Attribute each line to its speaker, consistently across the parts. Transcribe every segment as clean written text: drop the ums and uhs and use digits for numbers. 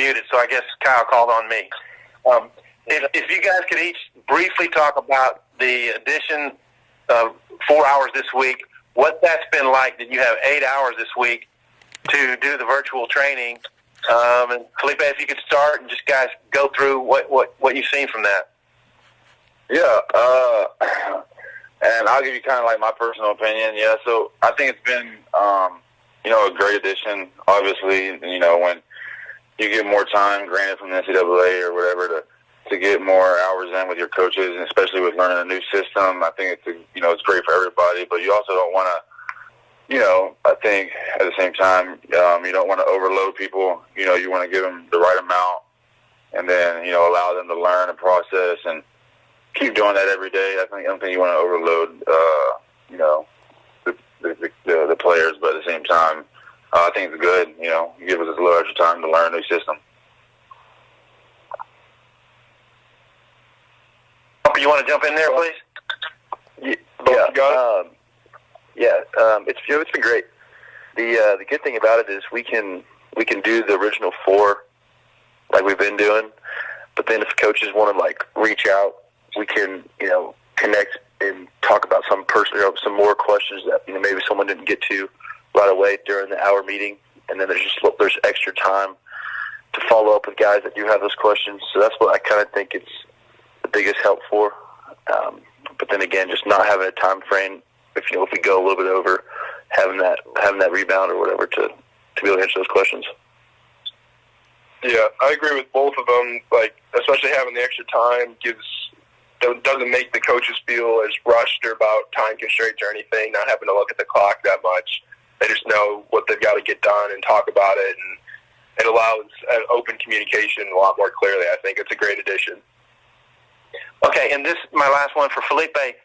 Speaker 1: muted, so I guess Kyle called on me. If you guys could each briefly talk about the addition of 4 hours this week, what that's been like that you have 8 hours this week to do the virtual training. And Feleipe, if you could start and just guys go through what you've seen from that.
Speaker 2: Yeah, and I'll give you kind of like my personal opinion. Yeah, so I think it's been, a great addition. Obviously, when you get more time granted from the NCAA or whatever to get more hours in with your coaches, and especially with learning a new system, I think it's great for everybody. But you also don't want to, I think at the same time, you don't want to overload people. You want to give them the right amount, and then allow them to learn and process and keep doing that every day. I don't think you want to overload, the players, but at the same time, I think it's good. You give us a little extra time to learn a new system.
Speaker 1: You want to jump in there, please?
Speaker 3: It's been great. The good thing about it is we can do the original 4 like we've been doing, but then if coaches want to reach out, we can connect and talk about some more questions that maybe someone didn't get to right away during the hour meeting, and then there's extra time to follow up with guys that do have those questions. So that's what I kind of think it's the biggest help for. But then again, just not having a time frame. If we go a little bit over, having that rebound or whatever to be able to answer those questions.
Speaker 4: Yeah, I agree with both of them. Especially having the extra time doesn't make the coaches feel as rushed or about time constraints or anything. Not having to look at the clock that much. They just know what they've got to get done and talk about it, and it allows open communication a lot more clearly. I think it's a great addition.
Speaker 1: Okay, and this is my last one for Feleipe.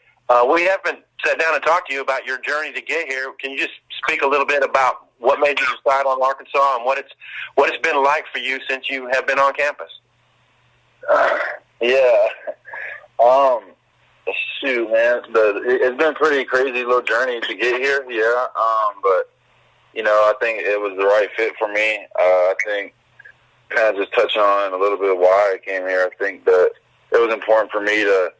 Speaker 1: We haven't sat down and talked to you about your journey to get here. Can you just speak a little bit about what made you decide on Arkansas and what it's been like for you since you have been on campus?
Speaker 2: Shoot, man, it's been a pretty crazy little journey to get here. Yeah, but I think it was the right fit for me. I think kind of just touch on a little bit of why I came here. I think that it was important for me to,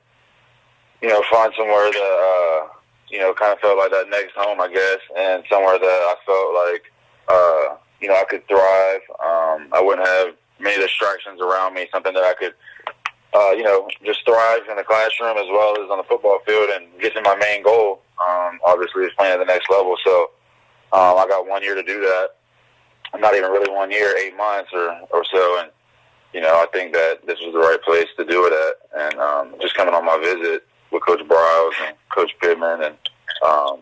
Speaker 2: find somewhere that, kind of felt like that next home, I guess, and somewhere that I felt like, I could thrive. I wouldn't have many distractions around me, something that I could, just thrive in the classroom as well as on the football field and get to my main goal, obviously, is playing at the next level. So I got 1 year to do that. Not even really 1 year, 8 months or so, and I think that this was the right place to do it at. And just coming on my visit with Coach Briles and Coach Pittman, and I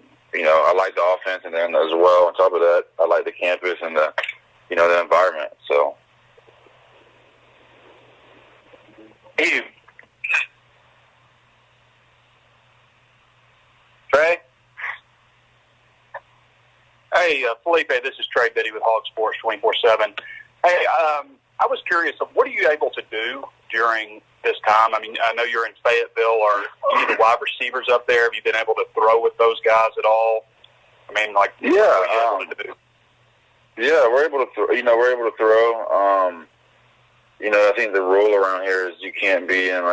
Speaker 2: like the offense, and then as well on top of that, I like the campus and the the environment. So.
Speaker 1: You. Trey?
Speaker 5: Hey, Feleipe, this is Trey Biddy with Hog Sports 24/7. Hey, I was curious, what are you able to do during this time? I mean, I know you're in Fayetteville. Are any of the wide receivers up there? Have you been able to throw with those guys at all? I mean, what are you able to do?
Speaker 2: Yeah, we're able to throw. We're able to throw. I think the rule around here is you can't be in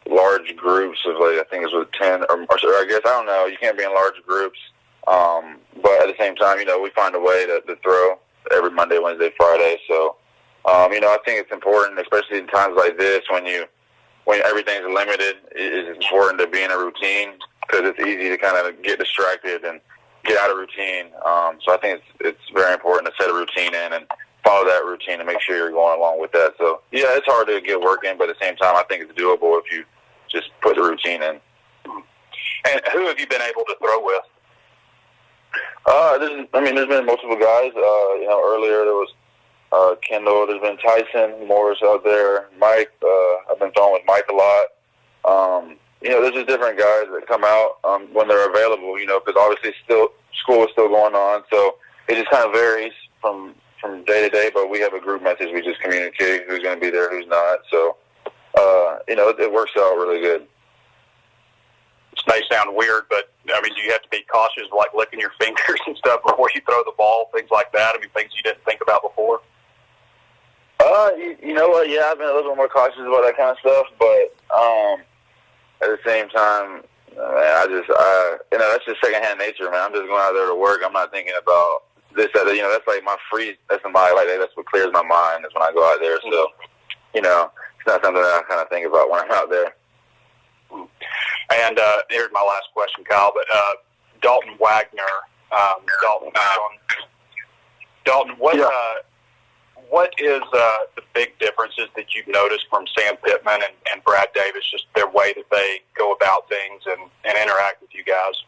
Speaker 2: large groups of I think it's with 10 or I guess I don't know. You can't be in large groups. But at the same time, we find a way to throw every Monday, Wednesday, Friday. So, I think it's important, especially in times like this when everything's limited. It's important to be in a routine because it's easy to kind of get distracted and get out of routine. So I think it's very important to set a routine in and follow that routine and make sure you're going along with that. So, yeah, it's hard to get work in, but at the same time, I think it's doable if you just put the routine in.
Speaker 5: And who have you been able to throw with?
Speaker 2: There's been multiple guys. Earlier there was Kendall. There's been Tyson Morris out there. Mike. I've been throwing with Mike a lot. There's just different guys that come out when they're available. Because obviously school is still going on, so it just kind of varies from day to day. But we have a group message. We just communicate who's going to be there, who's not. So it works out really good.
Speaker 5: This may sound weird, but do you have to be cautious, like licking your fingers and stuff before you throw the ball, things like that? Things you didn't think about before?
Speaker 2: You know what? Yeah, I've been a little bit more cautious about that kind of stuff, but at the same time, man, that's just secondhand nature, man. I'm just going out there to work. I'm not thinking about this, that, that's like that's what clears my mind is when I go out there. So, it's not something that I kind of think about when I'm out there.
Speaker 5: And here's my last question, Kyle. But Dalton Wagner, Dalton, what is the big differences that you've noticed from Sam Pittman and Brad Davis, just their way that they go about things and interact with you guys?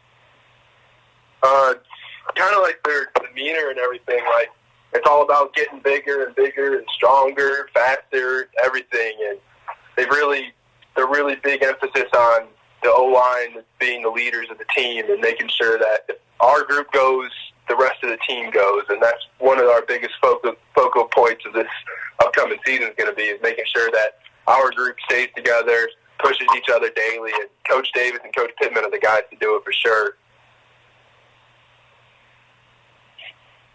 Speaker 4: Kind of like their demeanor and everything. Like, it's all about getting bigger and bigger and stronger, faster, everything. And they're really big emphasis on the O-line being the leaders of the team and making sure that if our group goes, the rest of the team goes. And that's one of our biggest focal points of this upcoming season is going to be, is making sure that our group stays together, pushes each other daily. And Coach Davis and Coach Pittman are the guys to do it for sure.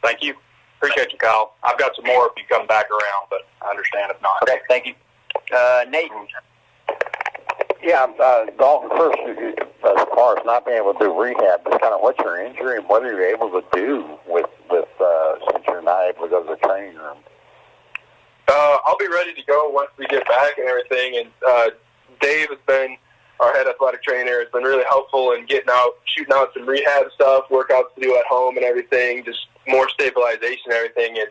Speaker 5: Thank you. Appreciate you, Kyle. I've got some more if you come back around, but I understand if not.
Speaker 3: Okay, thank you. Nate.
Speaker 6: Yeah, Dalton, first, as far as not being able to do rehab, just kind of what's your injury and what are you able to do with since you're not able to go to the training room?
Speaker 4: I'll be ready to go once we get back and everything. And Dave has been, our head athletic trainer, has been really helpful in shooting out some rehab stuff, workouts to do at home and everything, just more stabilization and everything. And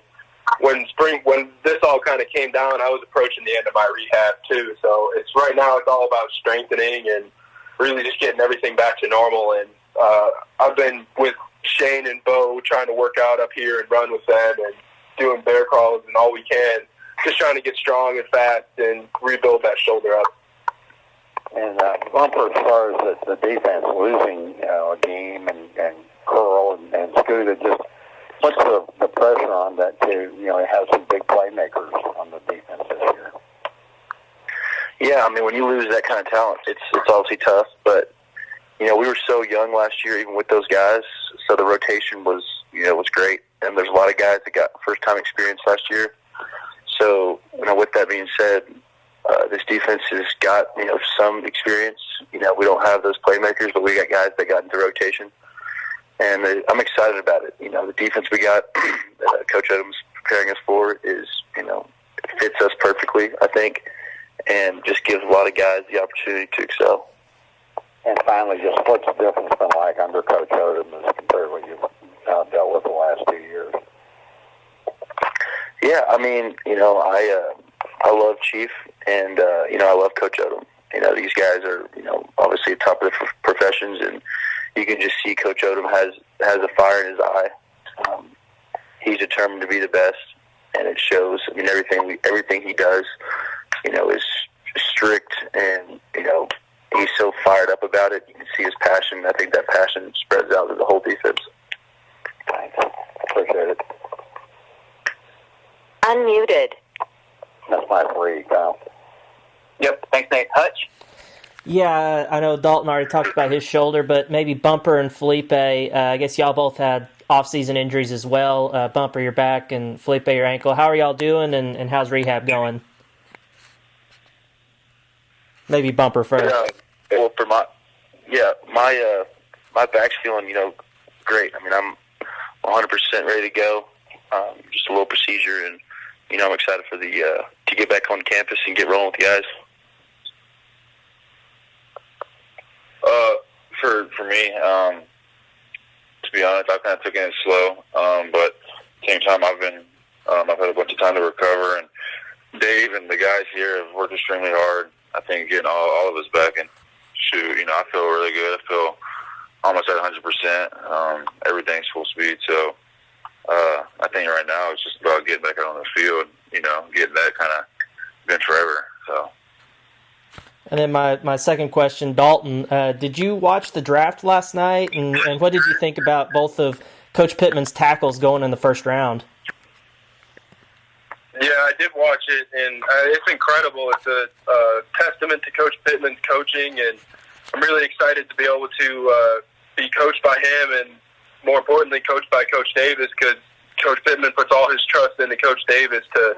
Speaker 4: when this all kind of came down, I was approaching the end of my rehab too. So right now it's all about strengthening and really just getting everything back to normal. And I've been with Shane and Bo trying to work out up here and run with them and doing bear crawls and all we can, just trying to get strong and fast and rebuild that shoulder up.
Speaker 6: And Bumper, as far as the defense losing a game and Curl and Scooter, just what's the pressure on that to have some big playmakers on the defense this year?
Speaker 3: Yeah, I mean, when you lose that kind of talent, it's obviously tough. But we were so young last year, even with those guys. So the rotation was great, and there's a lot of guys that got first time experience last year. So with that being said, this defense has got some experience. We don't have those playmakers, but we got guys that got into rotation. And I'm excited about it. The defense we got, Coach Adams preparing us for is, fits us perfectly, I think, and just gives a lot of guys the opportunity to excel.
Speaker 6: And finally, just what's the difference been like under Coach Odom as compared to what you've dealt with the last 2 years?
Speaker 3: Yeah, I mean, I love Chief, and, I love Coach Odom. These guys are, obviously top of the professions, and you can just see Coach Odom has a fire in his eye. He's determined to be the best, and it shows. I mean, everything he does, is strict, and he's so fired up about it. You can see his passion. I think that passion spreads out to the whole defense.
Speaker 6: Thanks. Appreciate it.
Speaker 7: Unmuted.
Speaker 6: That's my free, Kyle.
Speaker 3: Yep. Thanks, Nate. Hutch.
Speaker 8: Yeah, I know Dalton already talked about his shoulder, but maybe Bumper and Feleipe, I guess y'all both had off-season injuries as well. Bumper, your back, and Feleipe, your ankle. How are y'all doing, and how's rehab going? Maybe Bumper first.
Speaker 3: Well, for my back's feeling, great. I mean, I'm 100% ready to go. Just a little procedure, and I'm excited for to get back on campus and get rolling with the guys.
Speaker 2: For me, to be honest, I've kind of taken it slow, but at the same time, I've had a bunch of time to recover, and Dave and the guys here have worked extremely hard. I think getting all of us back, and I feel really good. I feel almost at 100%. Everything's full speed, so I think right now it's just about getting back out on the field. Getting that kind of been forever. So.
Speaker 8: And then my second question, Dalton, did you watch the draft last night, and what did you think about both of Coach Pittman's tackles going in the first round?
Speaker 4: Yeah, I did watch it, and it's incredible. It's a testament to Coach Pittman's coaching, and I'm really excited to be able to be coached by him and, more importantly, coached by Coach Davis, because Coach Pittman puts all his trust into Coach Davis to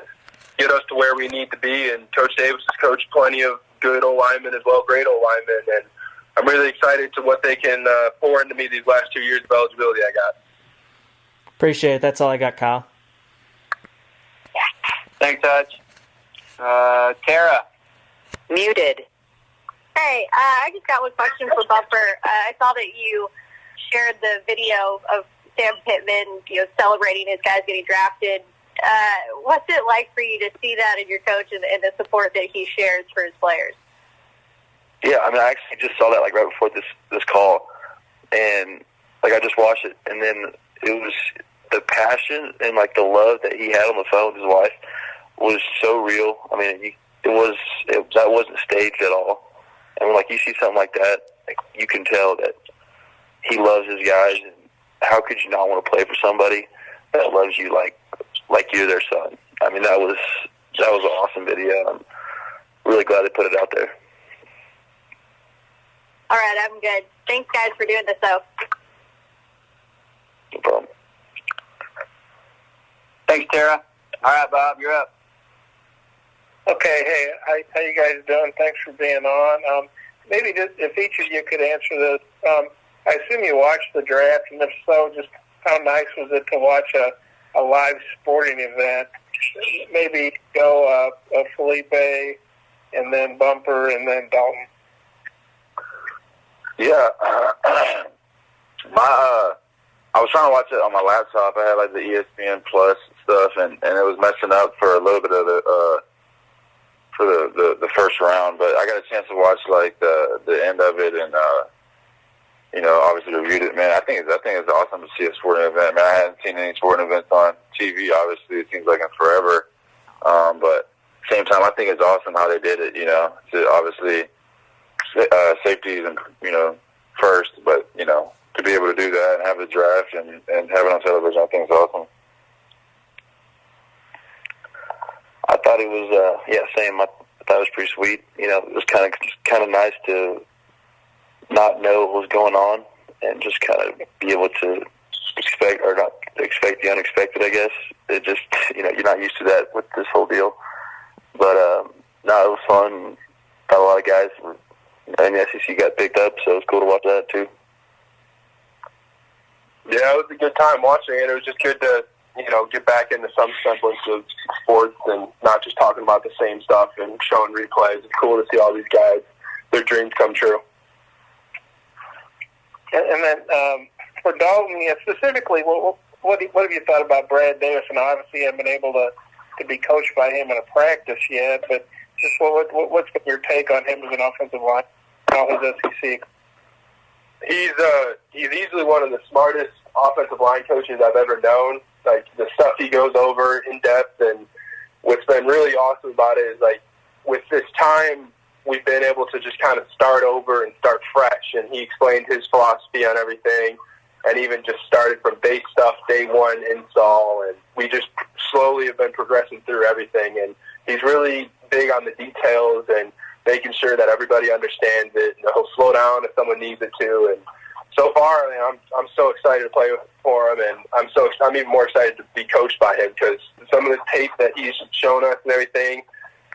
Speaker 4: get us to where we need to be. And Coach Davis has coached plenty of good O-linemen as well, great O-linemen. And I'm really excited to what they can pour into me these last 2 years of eligibility I got.
Speaker 8: Appreciate it. That's all I got, Kyle.
Speaker 5: Thanks, Hutch. Tara.
Speaker 7: Muted.
Speaker 9: Hey, I just got one question for Bumper. I saw that you shared the video of Sam Pittman, celebrating his guys getting drafted. What's it like for you to see that in your coach and the support that he shares for his players?
Speaker 3: Yeah, I mean, I actually just saw that like right before this call, and like I just watched it, and then it was the passion and like the love that he had on the phone with his wife was so real. I mean, that wasn't staged at all. And when like you see something like that, like, you can tell that he loves his guys. And how could you not want to play for somebody that loves you like you're their son? I mean, that was an awesome video. I'm really glad they put it out there.
Speaker 9: All right, I'm good. Thanks, guys, for doing this, though.
Speaker 3: No problem.
Speaker 5: Thanks, Tara. All right, Bob, you're up.
Speaker 10: Okay, hey, how you guys doing? Thanks for being on. Maybe just, if each of you could answer this. I assume you watched the draft, and if so, just how nice was it to watch a live sporting event? Maybe go Feleipe, and then Bumper, and then Dalton.
Speaker 2: Yeah, I was trying to watch it on my laptop. I had like the ESPN Plus stuff, and it was messing up for a little bit of the first round. But I got a chance to watch like the end of it, and obviously reviewed it. Man, I think it's awesome to see a sporting event. Man, I hadn't seen any sporting events on TV. Obviously, it seems like in forever. But at the same time, I think it's awesome how they did it. To obviously safeties and first, but to be able to do that and have the draft and have it on television, I think it's awesome. I thought it was same. I thought it was pretty sweet. It was kind of nice to not know what was going on and just kind of be able to expect the unexpected, I guess. It just, you're not used to that with this whole deal. But, no, it was fun. Got a lot of guys in the SEC got picked up, so it was cool to watch that, too.
Speaker 4: Yeah, it was a good time watching it. It was just good to, get back into some semblance of sports and not just talking about the same stuff and showing replays. It's cool to see all these guys, their dreams come true.
Speaker 10: And then for Dalton, specifically, what have you thought about Brad Davis? And obviously, you haven't been able to be coached by him in a practice yet, but just what's your take on him as an offensive line? How his SEC?
Speaker 4: He's easily one of the smartest offensive line coaches I've ever known. Like, the stuff he goes over in depth, and what's been really awesome about it is, like, with this time, we've been able to just kind of start over and start fresh, and he explained his philosophy on everything, and even just started from base stuff, day one install, and we just slowly have been progressing through everything, and he's really big on the details and making sure that everybody understands it. He'll slow down if someone needs it to, and so far, I'm so excited to play for him, and I'm even more excited to be coached by him because some of the tape that he's shown us and everything,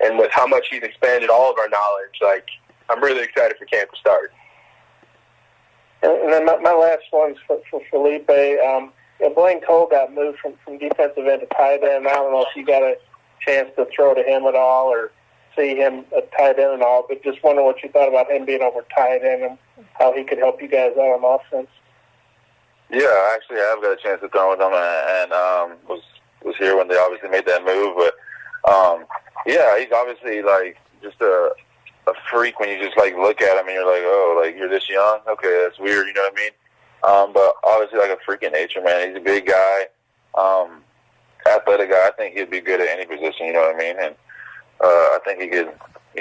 Speaker 4: and with how much he's expanded all of our knowledge, like, I'm really excited for camp to start.
Speaker 10: And then my last one's for Feleipe. Blaine Cole got moved from defensive end to tight end. I don't know if you got a chance to throw to him at all or see him at tight end and all, but just wonder what you thought about him being over tight end and how he could help you guys out on offense.
Speaker 2: Yeah, actually, I have got a chance to throw with him, and was here when they obviously made that move. But yeah, he's obviously like just a freak when you just like look at him and you're like, oh, like you're this young? Okay, that's weird. You know what I mean? But obviously, like a freak in nature, man. He's a big guy, athletic guy. I think he'd be good at any position. You know what I mean? And I think he could.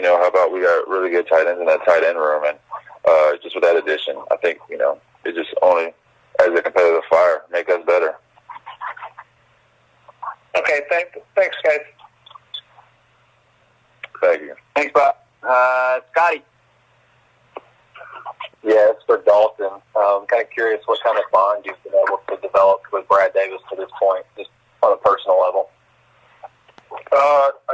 Speaker 2: How about we got really good tight ends in that tight end room, and just with that addition, I think it just only as a competitive fire make us better.
Speaker 10: Okay, thanks, guys.
Speaker 2: Thank you.
Speaker 5: Thanks, Bob. Scotty.
Speaker 3: Yeah, it's for Dalton. I'm kind of curious what kind of bond you've been able to develop with Brad Davis to this point, just on a personal level.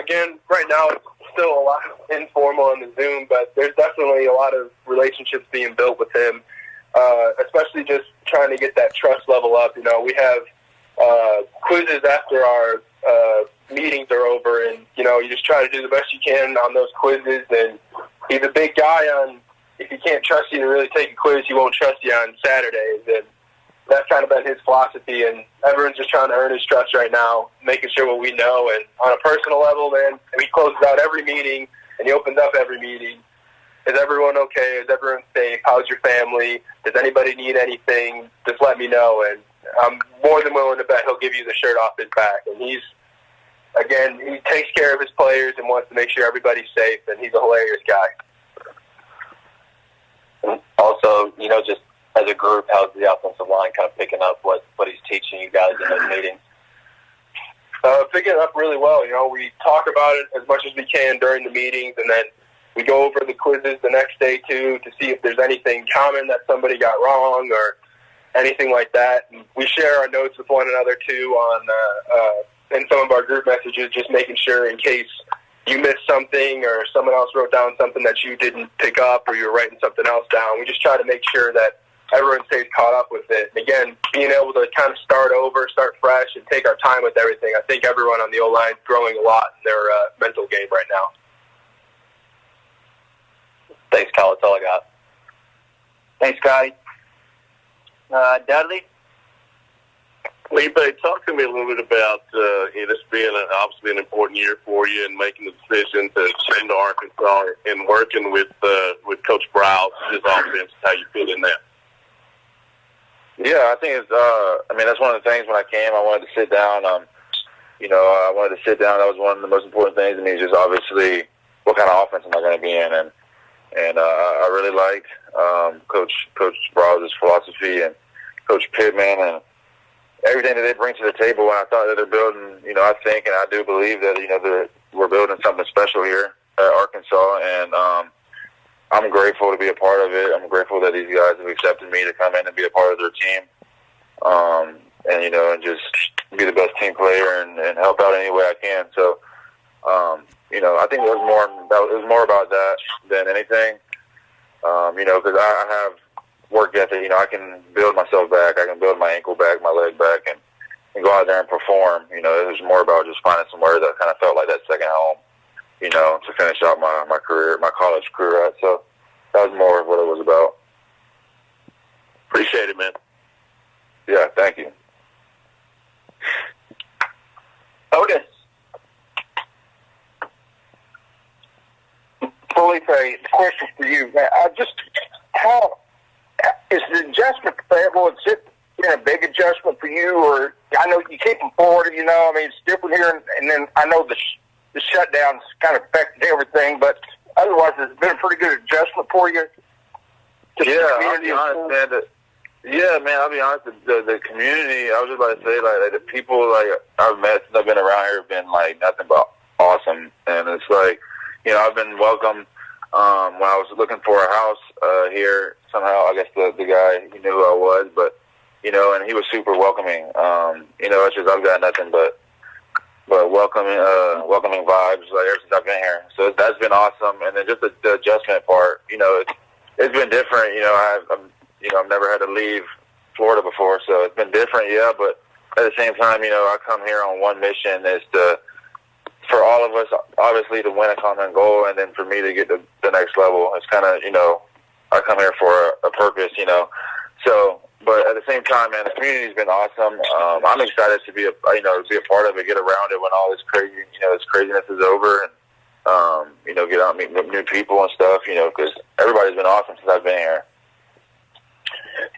Speaker 4: again, right now it's still a lot informal on the Zoom, but there's definitely a lot of relationships being built with him, especially just trying to get that trust level up. We have quizzes after our meetings are over, and, you just try to do the best you can on those quizzes. And he's a big guy on, if he can't trust you to really take a quiz, he won't trust you on Saturdays. And that's kind of been his philosophy, and everyone's just trying to earn his trust right now, making sure what we know. And on a personal level, man, he closes out every meeting, and he opens up every meeting. Is everyone okay? Is everyone safe? How's your family? Does anybody need anything? Just let me know. And I'm more than willing to bet he'll give you the shirt off his back. And he takes care of his players and wants to make sure everybody's safe, and he's a hilarious guy.
Speaker 3: And also, just as a group, how's the offensive line kind of picking up what he's teaching you guys in those meetings?
Speaker 4: Picking it up really well. We talk about it as much as we can during the meetings, and then we go over the quizzes the next day, too, to see if there's anything common that somebody got wrong or anything like that. And we share our notes with one another, too, on in some of our group messages, just making sure in case you missed something or someone else wrote down something that you didn't pick up or you were writing something else down. We just try to make sure that everyone stays caught up with it. And again, being able to kind of start over, start fresh, and take our time with everything. I think everyone on the O-line is growing a lot in their mental game right now.
Speaker 3: Thanks, Kyle. That's all I got.
Speaker 7: Thanks, Scotty. Dudley?
Speaker 11: Feleipe, talk to me a little bit about this being obviously an important year for you and making the decision to send to Arkansas and working with Coach Browse, his offense, how you fit in that.
Speaker 2: Yeah, I think it's. That's one of the things when I came. I wanted to sit down. I wanted to sit down. That was one of the most important things to me. Just obviously, what kind of offense am I going to be in? And I really liked Coach Browse's philosophy and Coach Pittman and everything that they bring to the table. And I thought that they're building. I think and I do believe that we're building something special here at Arkansas. And I'm grateful to be a part of it. I'm grateful that these guys have accepted me to come in and be a part of their team, and just be the best team player and help out any way I can. So, I think it was more about that than anything. Because I have work ethic. I can build myself back. I can build my ankle back, my leg back, and go out there and perform. It was more about just finding somewhere that kind of felt like that second home. To finish out my career, my college career at. So that was more of what it was about.
Speaker 11: Appreciate it, man.
Speaker 2: Yeah, thank you.
Speaker 7: Otis. Feleipe, the question for you. How is the adjustment to Fayetteville? Is it been a big adjustment for you? Or I know you keep them forward, it's different here. And then I know the shutdowns kind of affected everything, but otherwise it's been a pretty good adjustment for you.
Speaker 2: I'll be honest, man. I'll be honest. The community, I was just about to say, like the people I've met since I've been around here have been like nothing but awesome. And it's like, I've been welcomed when I was looking for a house here. Somehow, I guess the guy, he knew who I was, but and he was super welcoming. It's just I've got nothing but welcoming vibes ever since I've been here. So that's been awesome. And then just the adjustment part, it's been different. I've never had to leave Florida before, so it's been different. Yeah, but at the same time, I come here on one mission: is for all of us, obviously, to win a common goal, and then for me to get to the next level. It's kind of I come here for a purpose, So. But at the same time, man, the community's been awesome. I'm excited to be a part of it, get around it when all this craziness is over, and get out and meet new people and stuff. Because everybody's been awesome since I've been here.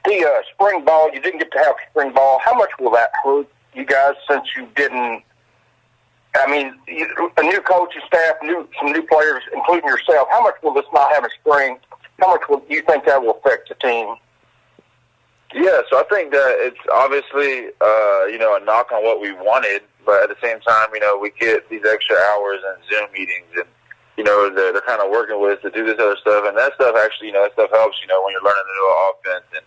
Speaker 7: The spring ball, you didn't get to have spring ball. How much will that hurt you guys since you didn't? A new coaching staff, some new players, including yourself. How much will this not having spring? How much will you think that will affect the team?
Speaker 2: Yeah, so I think that it's obviously, a knock on what we wanted, but at the same time, we get these extra hours and Zoom meetings, and, they're kind of working with us to do this other stuff, and that stuff actually, that stuff helps, when you're learning a new offense, and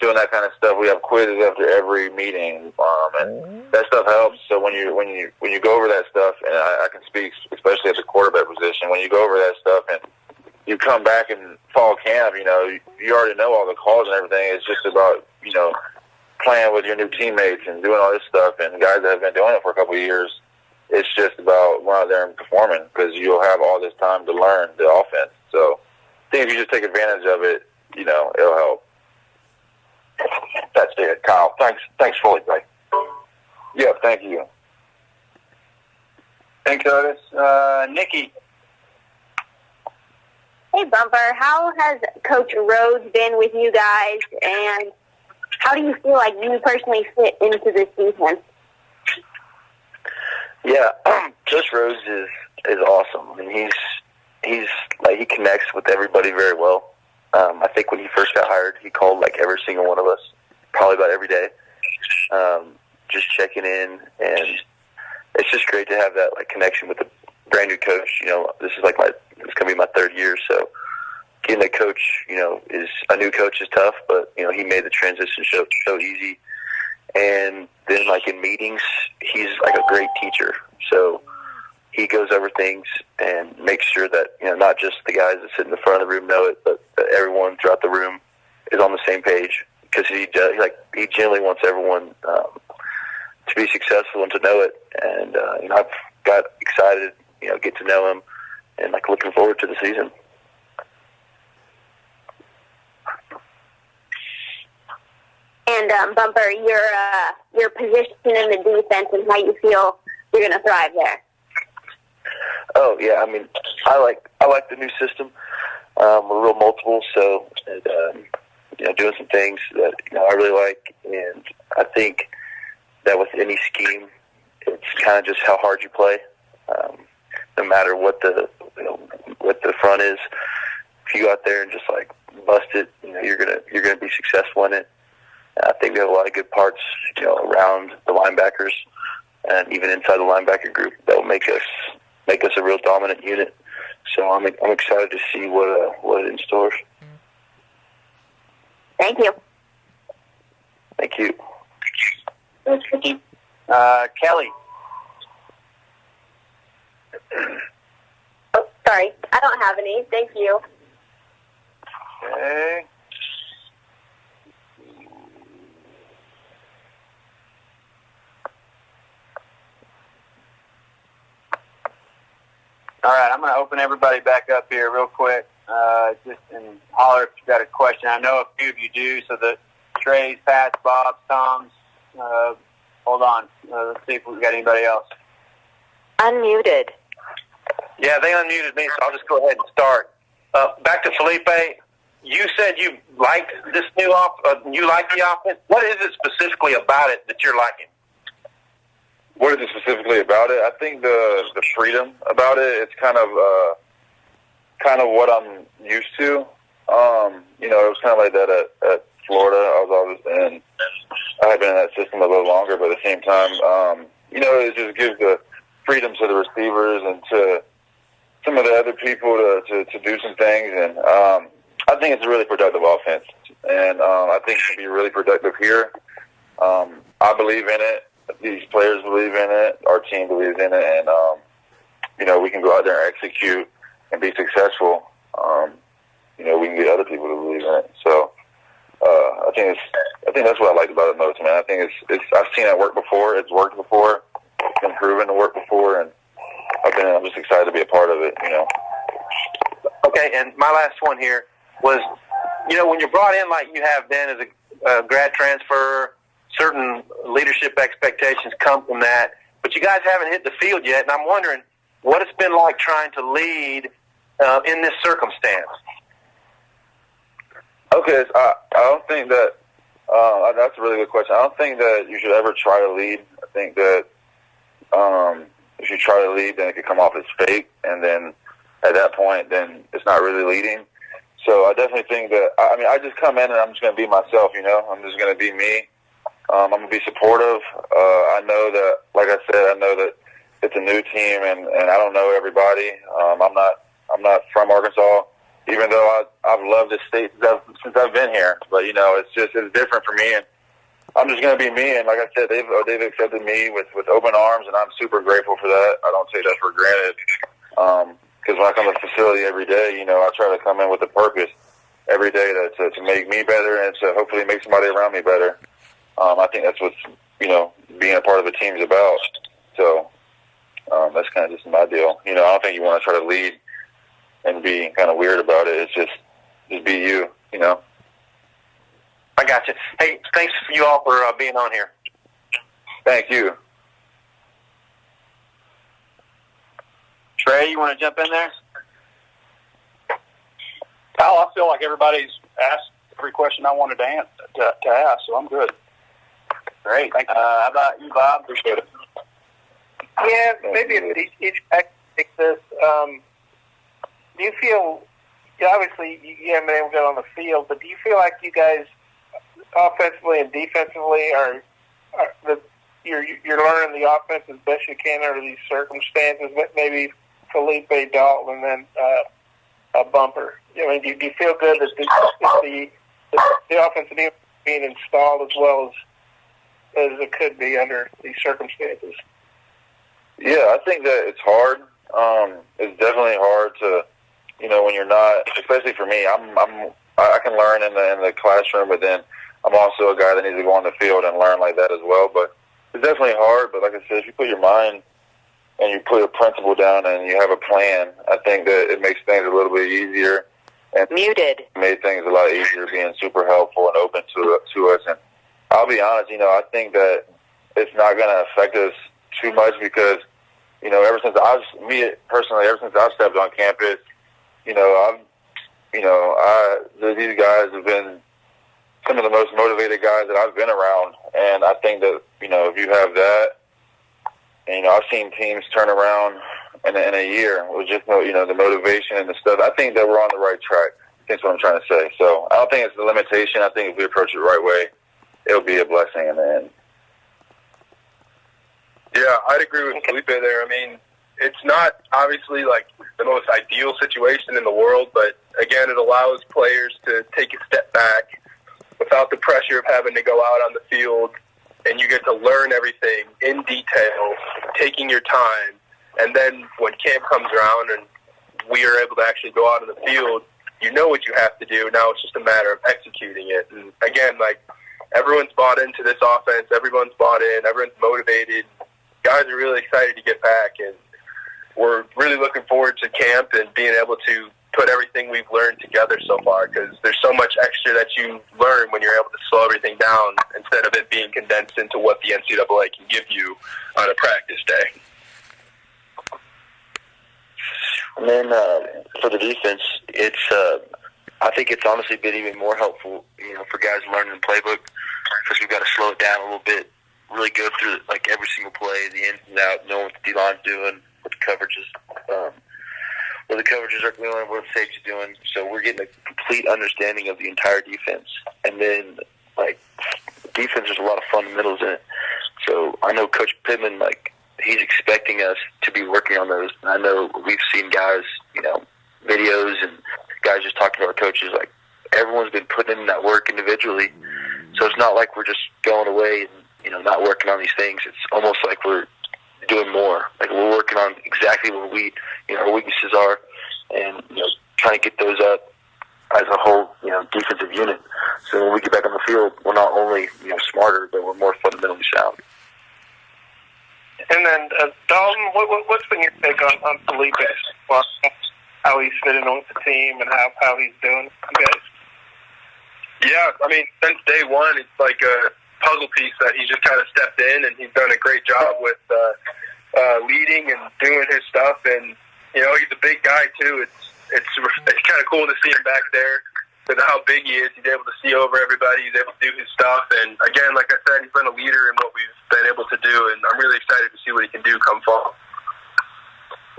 Speaker 2: doing that kind of stuff. We have quizzes after every meeting, and that stuff helps. So when you go over that stuff, and I can speak especially at the quarterback position, when you go over that stuff and you come back in fall camp, you already know all the calls and everything. It's just about playing with your new teammates and doing all this stuff. And guys that have been doing it for a couple of years, it's just about going out there and performing because you'll have all this time to learn the offense. So I think if you just take advantage of it, it'll help.
Speaker 7: That's it, Kyle. Thanks, Phillipe.
Speaker 2: Yeah, thank you.
Speaker 12: Thanks, Otis. Nikki.
Speaker 9: Hey, Bumper. How has Coach Rhodes been with you guys, and how do you feel like you personally fit into this defense?
Speaker 3: Yeah, Coach Rhodes is awesome. I mean, he connects with everybody very well. I think when he first got hired, he called every single one of us, probably about every day, just checking in, and it's just great to have that connection with the brand new coach. This is it's gonna be my third year, so getting a coach, is a new coach is tough, but he made the transition so easy. And then in meetings, he's a great teacher, so he goes over things and makes sure that not just the guys that sit in the front of the room know it, but that everyone throughout the room is on the same page, because he generally wants everyone to be successful and to know it. And I've got excited, get to know him, and looking forward to the season.
Speaker 9: And Bumper, your position in the defense and how you feel you're going to thrive there.
Speaker 3: Oh yeah, I mean, I like the new system. We're real multiple, so doing some things that I really like, and I think that with any scheme, it's kind of just how hard you play. No matter what the front is, if you go out there and just bust it, you're gonna be successful in it. I think we have a lot of good parts, around the linebackers and even inside the linebacker group that will make us a real dominant unit. So I'm excited to see what it in stores.
Speaker 9: Thank you.
Speaker 3: Thank you.
Speaker 12: Kelly.
Speaker 9: Oh, sorry. I don't have any. Thank you.
Speaker 12: Okay. All right, I'm going to open everybody back up here real quick. Just and holler if you've got a question. I know a few of you do, so the Trays, Pats, Bobs, Toms. Hold on. Let's see if we've got anybody else.
Speaker 9: Unmuted.
Speaker 1: Yeah, they unmuted me, so I'll just go ahead and start. Back to Feleipe. You said you liked this new you like the offense. What is it specifically about it that you're liking?
Speaker 2: What is it specifically about it? I think the freedom about it. It's kind of what I'm used to. It was kind of like that at Florida. I had been in that system a little longer, but at the same time, it just gives the freedom to the receivers and to some of the other people to do some things. And I think it's a really productive offense, and I think it can be really productive here. I believe in it. These players believe in it. Our team believes in it, and we can go out there and execute and be successful. We can get other people to believe in it. So I think that's what I like about it most, man. I think it's I've seen it work before. It's worked before. It's been proven to work before, and I'm just excited to be a part of it.
Speaker 1: Okay, and my last one here was, when you're brought in like you have been as a grad transfer, certain leadership expectations come from that, but you guys haven't hit the field yet, and I'm wondering what it's been like trying to lead in this circumstance.
Speaker 2: Okay, I don't think that that's a really good question. I don't think that you should ever try to lead. I think that if you try to lead, then it could come off as fake, and then at that point, then it's not really leading. So I definitely think that, I just come in and I'm just going to be myself, I'm just going to be me. I'm going to be supportive. I know that, like I said, I know that it's a new team, and I don't know everybody. I'm not from Arkansas, even though I've loved this state since I've been here. But, you know, it's different for me, and I'm just going to be me. And like I said, they've accepted me with open arms, and I'm super grateful for that. I don't take that for granted. Because when I come to the facility every day, you know, I try to come in with a purpose every day to make me better and to hopefully make somebody around me better. I think that's what, you know, being a part of a team is about. So that's kind of just my deal. You know, I don't think you want to try to lead and be kind of weird about it. It's just be you, you know.
Speaker 1: I got you. Hey, thanks for you all for being on here.
Speaker 2: Thank you.
Speaker 12: Trey, you want to jump in there?
Speaker 5: Kyle, I feel like everybody's asked every question I wanted to ask, so I'm good.
Speaker 12: Great.
Speaker 5: Thank you.
Speaker 12: How about you, Bob?
Speaker 5: Appreciate it.
Speaker 10: Yeah, maybe each guy can take this. Do you feel, obviously you haven't been able to get on the field, but do you feel like you guys offensively and defensively you're learning the offense as best you can under these circumstances, but maybe Feleipe, Dalton, and then a Bumper? I mean, do you feel good that the offensive defense being installed as well as it could be under these circumstances?
Speaker 2: Yeah, I think that it's hard. It's definitely hard to, you know, when you're not, especially for me. I can learn in the classroom, but then I'm also a guy that needs to go on the field and learn like that as well. But it's definitely hard. But like I said, if you put your mind and you put a principle down and you have a plan, I think that it makes things a little bit easier. And
Speaker 13: Muted.
Speaker 2: Made things a lot easier, being super helpful and open to us. And I'll be honest, you know, I think that it's not going to affect us too much because, you know, ever since I've stepped on campus, you know, these guys have been some of the most motivated guys that I've been around. And I think that, you know, if you have that, and, you know, I've seen teams turn around in a year with just, you know, the motivation and the stuff. I think that we're on the right track. That's what I'm trying to say. So I don't think it's a limitation. I think if we approach it the right way, it'll be a blessing in the end.
Speaker 4: Yeah, I'd agree with Feleipe there. I mean, it's not obviously like the most ideal situation in the world, but again, it allows players to take a step back without the pressure of having to go out on the field, and you get to learn everything in detail, taking your time. And then when camp comes around and we are able to actually go out on the field, you know what you have to do. Now it's just a matter of executing it. And again, like, everyone's bought into this offense. Everyone's bought in. Everyone's motivated. Guys are really excited to get back, and we're really looking forward to camp and being able to put everything we've learned together so far, because there's so much extra that you learn when you're able to slow everything down instead of it being condensed into what the NCAA can give you on a practice day.
Speaker 3: And then for the defense, it's I think it's honestly been even more helpful, you know, for guys learning the playbook, because we've got to slow it down a little bit, really go through like every single play, the ins and outs, know what the D-line's doing, what the coverages are doing, what the safety's doing. So we're getting a complete understanding of the entire defense. And then, like, defense, there's a lot of fundamentals in it. So I know Coach Pittman, like, he's expecting us to be working on those. And I know we've seen guys, you know, videos and guys just talking to our coaches, like, everyone's been putting in that work individually. So it's not like we're just going away and, you know, not working on these things. It's almost like we're doing more. Like, we're working on exactly what our weaknesses are, and, you know, trying to get those up as a whole, you know, defensive unit. So when we get back on the field, we're not only, you know, smarter, but we're more fundamentally sound.
Speaker 10: And then, Dalton, what's been your take on Feleipe, how he's fitting with the team and how he's doing, you guys?
Speaker 4: Yeah, I mean, since day one, it's like a puzzle piece that he just kind of stepped in, and he's done a great job with leading and doing his stuff. And, you know, he's a big guy, too. It's kind of cool to see him back there. Because of how big he is, he's able to see over everybody. He's able to do his stuff. And, again, like I said, he's been a leader in what we've been able to do. And I'm really excited to see what he can do come fall.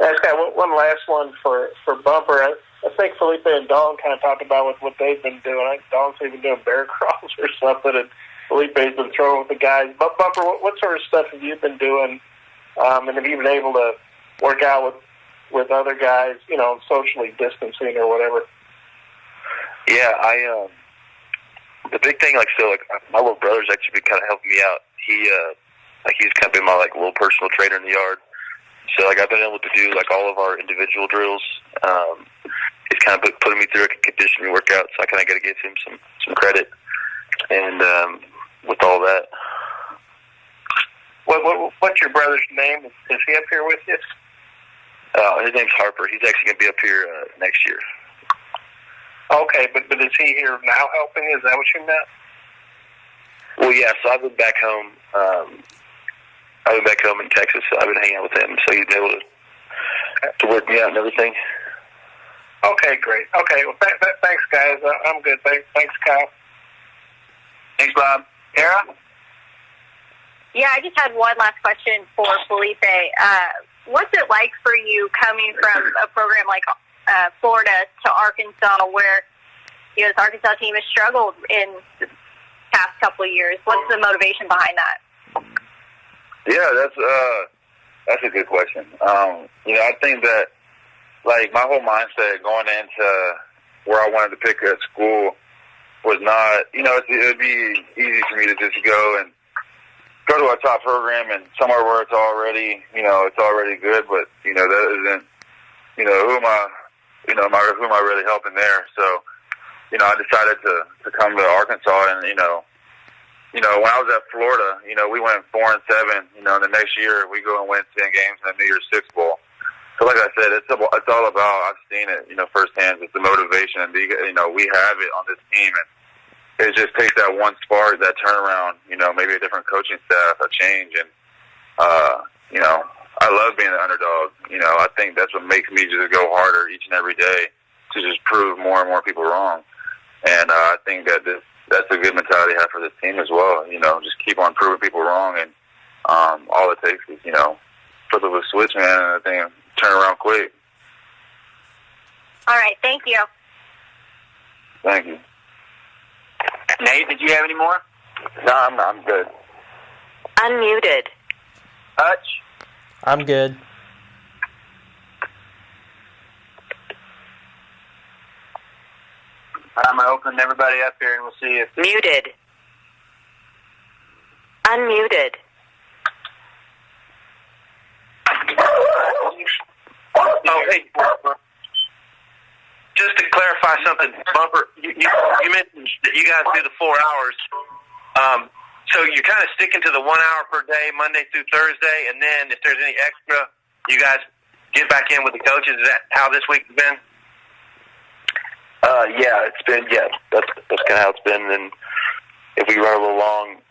Speaker 10: I just got one last one for Bumper. I think Feleipe and Dalton kind of talked about with what they've been doing. I think Dalton's even doing bear crawls or something, and Feleipe's been throwing with the guys. But Bumper, what sort of stuff have you been doing? And have you been able to work out with other guys, you know, socially distancing or whatever?
Speaker 3: Yeah, the big thing, like my little brother's actually been kind of helping me out. He's kind of been my little personal trainer in the yard. So I've been able to do all of our individual drills. He's kind of putting me through a conditioning workout, so I kind of got to give him some credit. And with all that,
Speaker 10: what's your brother's name? Is he up here with you?
Speaker 3: His name's Harper. He's actually going to be up here next year.
Speaker 10: Okay, but is he here now helping? Is that what you meant?
Speaker 3: Well, yeah. So I've been back home. I've been back home in Texas, so I've been hanging out with him. So he's been able to work me out and everything.
Speaker 10: Okay, great. Okay, well, thanks, guys. I'm good. Thanks, Kyle.
Speaker 12: Thanks, Bob. Tara?
Speaker 9: Yeah, I just had one last question for Feleipe. What's it like for you coming from a program like Florida to Arkansas, where this Arkansas team has struggled in the past couple of years? What's the motivation behind that?
Speaker 2: Yeah, that's a good question. I think that my whole mindset going into where I wanted to pick a school was not, it would be easy for me to just go to a top program and somewhere where it's already, it's already good, but that isn't, who am I really helping there? So, I decided to come to Arkansas, and when I was at Florida, we went 4-7. The next year we go and win 10 games in the New Year's Six Bowl. So, like I said, it's all about. I've seen it, firsthand. It's the motivation, and we have it on this team, and it just takes that one spark, that turnaround. Maybe a different coaching staff, a change, and I love being the underdog. I think that's what makes me just go harder each and every day to just prove more and more people wrong. And I think that that's a good mentality to have for this team as well. Just keep on proving people wrong, and all it takes is flip of a switch, man, and I think turn around quick.
Speaker 9: All right, thank you.
Speaker 2: Thank you.
Speaker 12: Nate, did you have any more?
Speaker 6: No, I'm good.
Speaker 9: Unmuted.
Speaker 12: Hutch?
Speaker 8: I'm good.
Speaker 12: I'm going to open everybody up here, and we'll see if...
Speaker 9: Muted. Unmuted.
Speaker 1: Oh, hey. Just to clarify something, Bumper, you mentioned that you guys do the 4 hours. So you're kind of sticking to the 1 hour per day, Monday through Thursday, and then if there's any extra, you guys get back in with the coaches. Is that how this week's been?
Speaker 3: That's kind of how it's been. And if we run a little long,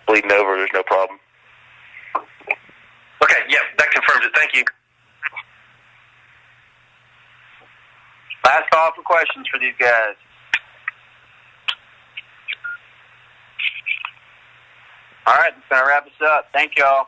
Speaker 3: bleeding over, there's no problem.
Speaker 1: Okay, yeah, that confirms it. Thank you.
Speaker 12: Last call for questions for these guys. All right, that's going to wrap us up. Thank y'all.